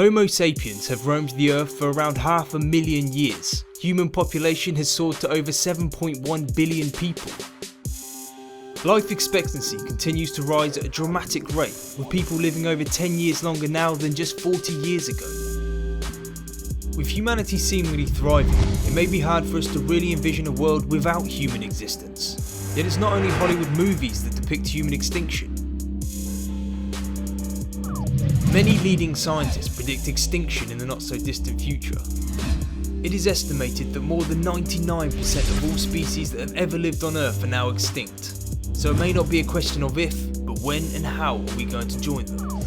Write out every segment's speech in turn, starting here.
Homo sapiens have roamed the Earth for around 500,000 years. Human population has soared to over 7.1 billion people. Life expectancy continues to rise at a dramatic rate, with people living over 10 years longer now than just 40 years ago. With humanity seemingly thriving, it may be hard for us to really envision a world without human existence. Yet it's not only Hollywood movies that depict human extinction. Many leading scientists predict extinction in the not so distant future. It is estimated that more than 99% of all species that have ever lived on Earth are now extinct. So it may not be a question of if, but when and how are we going to join them.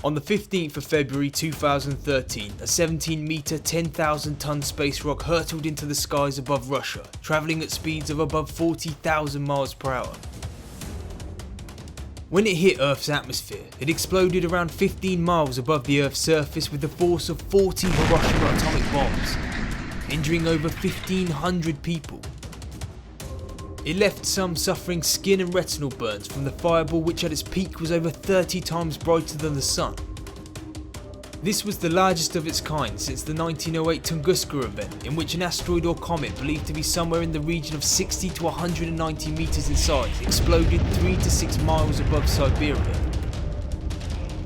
On the 15th of February 2013, a 17-metre, 10,000-ton space rock hurtled into the skies above Russia, travelling at speeds of above 40,000 miles per hour. When it hit Earth's atmosphere, it exploded around 15 miles above the Earth's surface with the force of 40 Hiroshima atomic bombs, injuring over 1,500 people. It left some suffering skin and retinal burns from the fireball, which at its peak was over 30 times brighter than the sun. This was the largest of its kind since the 1908 Tunguska event, in which an asteroid or comet believed to be somewhere in the region of 60 to 190 metres in size exploded 3 to 6 miles above Siberia,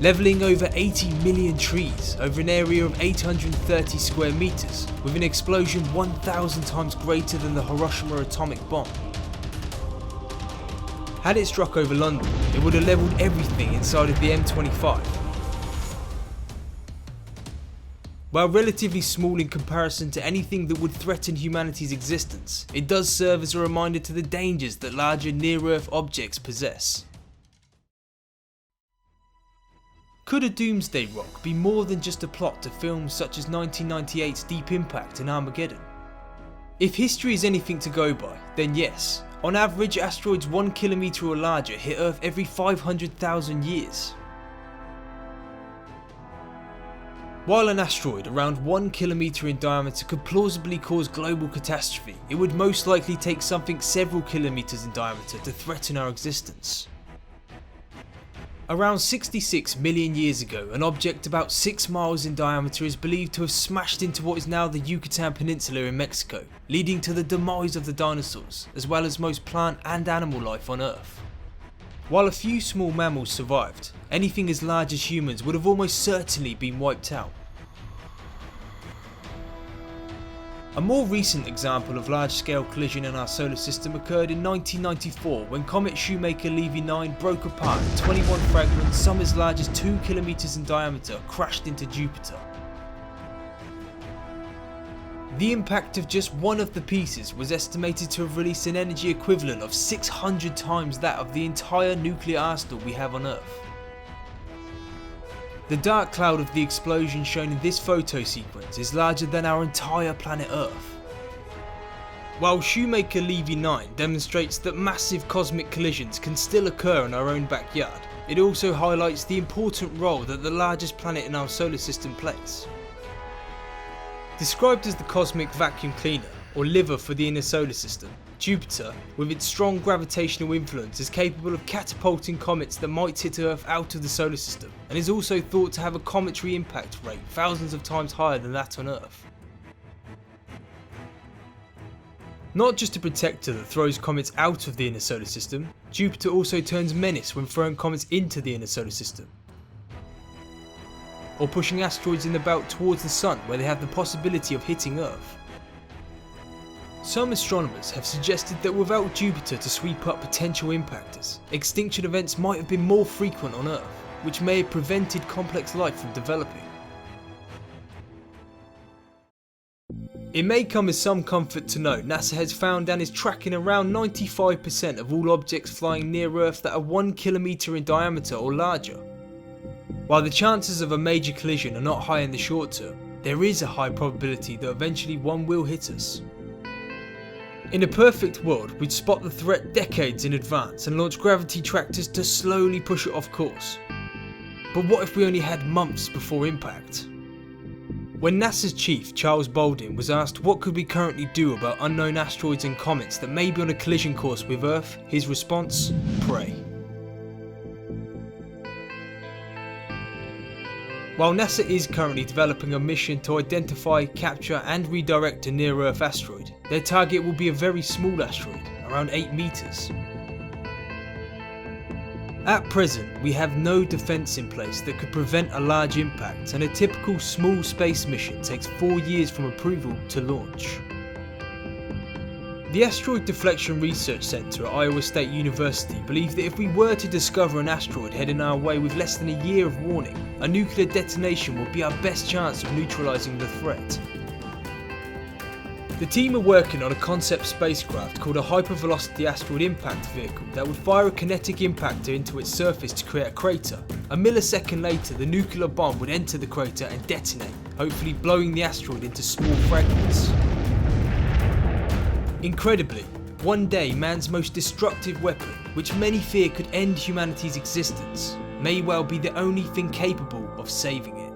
levelling over 80 million trees over an area of 830 square metres, with an explosion 1,000 times greater than the Hiroshima atomic bomb. Had it struck over London, it would have levelled everything inside of the M25. While relatively small in comparison to anything that would threaten humanity's existence, it does serve as a reminder to the dangers that larger near-Earth objects possess. Could a Doomsday rock be more than just a plot to films such as 1998's Deep Impact and Armageddon? If history is anything to go by, then yes. On average, asteroids 1 kilometer or larger hit Earth every 500,000 years. While an asteroid around 1 kilometer in diameter could plausibly cause global catastrophe, it would most likely take something several kilometers in diameter to threaten our existence. Around 66 million years ago, an object about 6 miles in diameter is believed to have smashed into what is now the Yucatan Peninsula in Mexico, leading to the demise of the dinosaurs, as well as most plant and animal life on Earth. While a few small mammals survived, anything as large as humans would have almost certainly been wiped out. A more recent example of large-scale collision in our solar system occurred in 1994 when Comet Shoemaker-Levy 9 broke apart and 21 fragments, some as large as 2 kilometers in diameter, crashed into Jupiter. The impact of just one of the pieces was estimated to have released an energy equivalent of 600 times that of the entire nuclear arsenal we have on Earth. The dark cloud of the explosion shown in this photo sequence is larger than our entire planet Earth. While Shoemaker-Levy 9 demonstrates that massive cosmic collisions can still occur in our own backyard, it also highlights the important role that the largest planet in our solar system plays. Described as the cosmic vacuum cleaner, or liver for the inner solar system, Jupiter, with its strong gravitational influence, is capable of catapulting comets that might hit Earth out of the solar system, and is also thought to have a cometary impact rate thousands of times higher than that on Earth. Not just a protector that throws comets out of the inner solar system, Jupiter also turns menace when throwing comets into the inner solar system, or pushing asteroids in the belt towards the Sun where they have the possibility of hitting Earth. Some astronomers have suggested that without Jupiter to sweep up potential impactors, extinction events might have been more frequent on Earth, which may have prevented complex life from developing. It may come as some comfort to know NASA has found and is tracking around 95% of all objects flying near Earth that are 1 kilometer in diameter or larger. While the chances of a major collision are not high in the short term, there is a high probability that eventually one will hit us. In a perfect world, we'd spot the threat decades in advance and launch gravity tractors to slowly push it off course. But what if we only had months before impact? When NASA's chief, Charles Bolden, was asked what could we currently do about unknown asteroids and comets that may be on a collision course with Earth, his response: pray. While NASA is currently developing a mission to identify, capture and redirect a near-Earth asteroid, their target will be a very small asteroid, around 8 meters. At present, we have no defense in place that could prevent a large impact, and a typical small space mission takes 4 years from approval to launch. The Asteroid Deflection Research Center at Iowa State University believe that if we were to discover an asteroid heading our way with less than a year of warning, a nuclear detonation would be our best chance of neutralizing the threat. The team are working on a concept spacecraft called a hypervelocity asteroid impact vehicle that would fire a kinetic impactor into its surface to create a crater. A millisecond later, the nuclear bomb would enter the crater and detonate, hopefully blowing the asteroid into small fragments. Incredibly, one day man's most destructive weapon, which many fear could end humanity's existence, may well be the only thing capable of saving it.